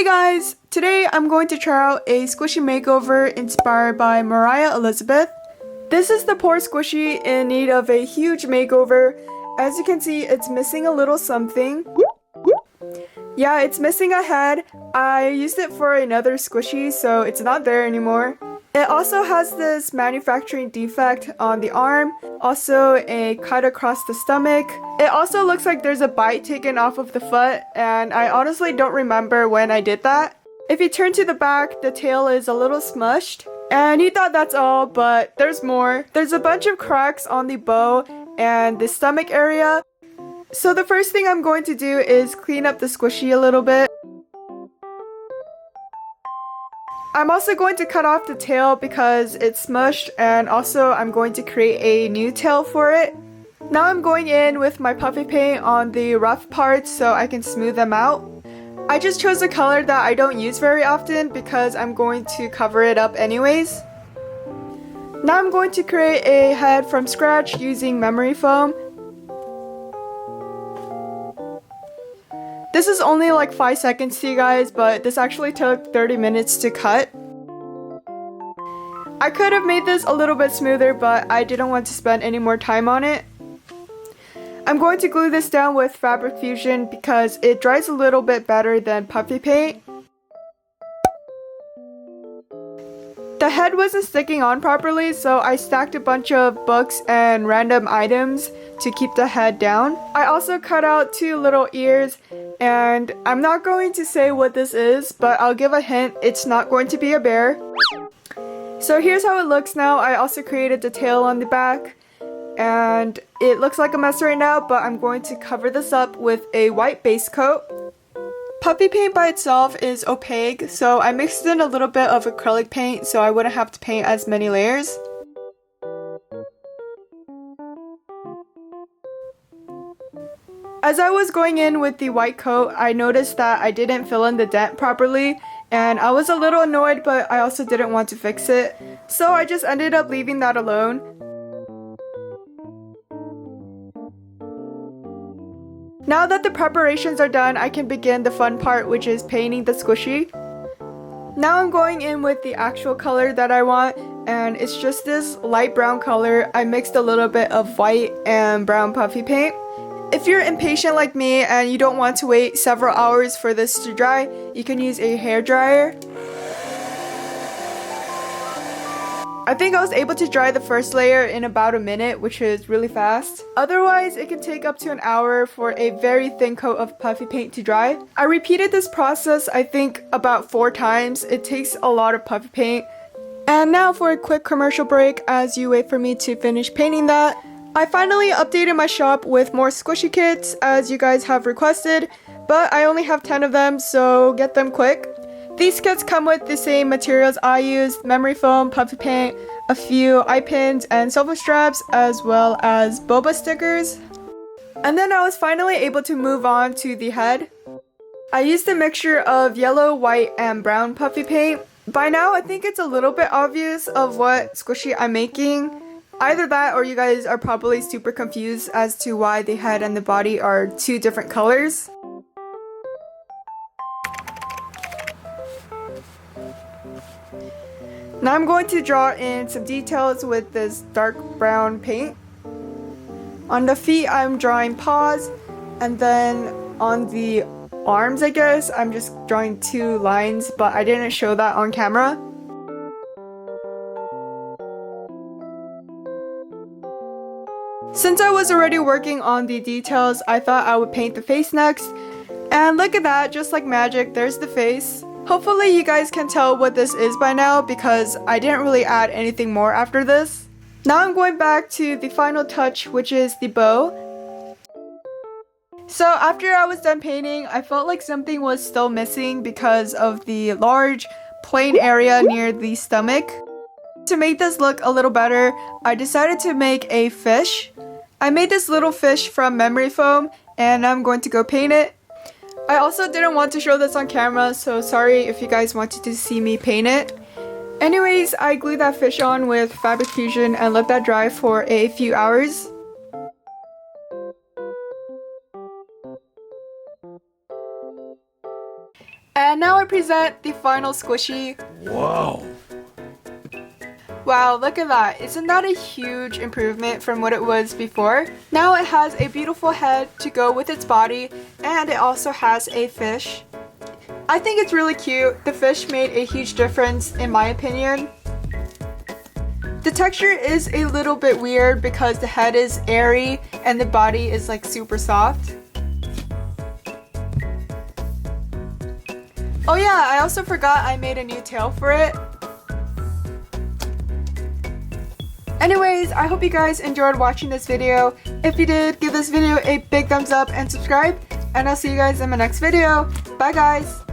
Hey guys! Today I'm going to try out a squishy makeover inspired by Mariah Elizabeth. This is the poor squishy in need of a huge makeover. As you can see, it's missing a little something. Yeah, it's missing a head. I used it for another squishy, so it's not there anymore. It also has this manufacturing defect on the arm, also a cut across the stomach. It also looks like there's a bite taken off of the foot, and I honestly don't remember when I did that. If you turn to the back, the tail is a little smushed. And you thought that's all, but there's more. There's a bunch of cracks on the bow and the stomach area. So the first thing I'm going to do is clean up the squishy a little bit. I'm also going to cut off the tail because it's smushed, and also I'm going to create a new tail for it. Now I'm going in with my puffy paint on the rough parts so I can smooth them out. I just chose a color that I don't use very often because I'm going to cover it up anyways. Now I'm going to create a head from scratch using memory foam. This is only like 5 seconds to you guys, but this actually took 30 minutes to cut. I could have made this a little bit smoother, but I didn't want to spend any more time on it. I'm going to glue this down with fabric fusion because it dries a little bit better than puffy paint. The head wasn't sticking on properly, so I stacked a bunch of books and random items to keep the head down. I also cut out 2 little ears, and I'm not going to say what this is, but I'll give a hint, it's not going to be a bear. So here's how it looks now. I also created the tail on the back, and it looks like a mess right now, but I'm going to cover this up with a white base coat. Puffy paint by itself is opaque, so I mixed in a little bit of acrylic paint so I wouldn't have to paint as many layers. As I was going in with the white coat, I noticed that I didn't fill in the dent properly, and I was a little annoyed, but I also didn't want to fix it, so I just ended up leaving that alone. Now that the preparations are done, I can begin the fun part, which is painting the squishy. Now I'm going in with the actual color that I want, and it's just this light brown color. I mixed a little bit of white and brown puffy paint. If you're impatient like me and you don't want to wait several hours for this to dry, you can use a hair dryer. I think I was able to dry the first layer in about a minute, which is really fast. Otherwise, it can take up to an hour for a very thin coat of puffy paint to dry. I repeated this process, I think, about 4 times. It takes a lot of puffy paint. And now for a quick commercial break as you wait for me to finish painting that. I finally updated my shop with more squishy kits as you guys have requested, but I only have 10 of them, so get them quick. These kits come with the same materials I used: memory foam, puffy paint, a few eye pins and silver straps, as well as boba stickers. And then I was finally able to move on to the head. I used a mixture of yellow, white, and brown puffy paint. By now, I think it's a little bit obvious of what squishy I'm making. Either that or you guys are probably super confused as to why the head and the body are 2 different colors. Now I'm going to draw in some details with this dark brown paint. On the feet, I'm drawing paws, and then on the arms, I guess, I'm just drawing 2 lines, but I didn't show that on camera. Since I was already working on the details, I thought I would paint the face next. And look at that, just like magic, there's the face. Hopefully you guys can tell what this is by now because I didn't really add anything more after this. Now I'm going back to the final touch, which is the bow. So after I was done painting, I felt like something was still missing because of the large plain area near the stomach. To make this look a little better, I decided to make a fish. I made this little fish from memory foam, and I'm going to go paint it. I also didn't want to show this on camera, so sorry if you guys wanted to see me paint it. Anyways, I glued that fish on with fabric fusion and let that dry for a few hours. And now I present the final squishy. Whoa. Wow, look at that. Isn't that a huge improvement from what it was before? Now it has a beautiful head to go with its body, and it also has a fish. I think it's really cute. The fish made a huge difference in my opinion. The texture is a little bit weird because the head is airy and the body is like super soft. Oh yeah, I also forgot I made a new tail for it. Anyways, I hope you guys enjoyed watching this video. If you did, give this video a big thumbs up and subscribe. And I'll see you guys in my next video. Bye guys!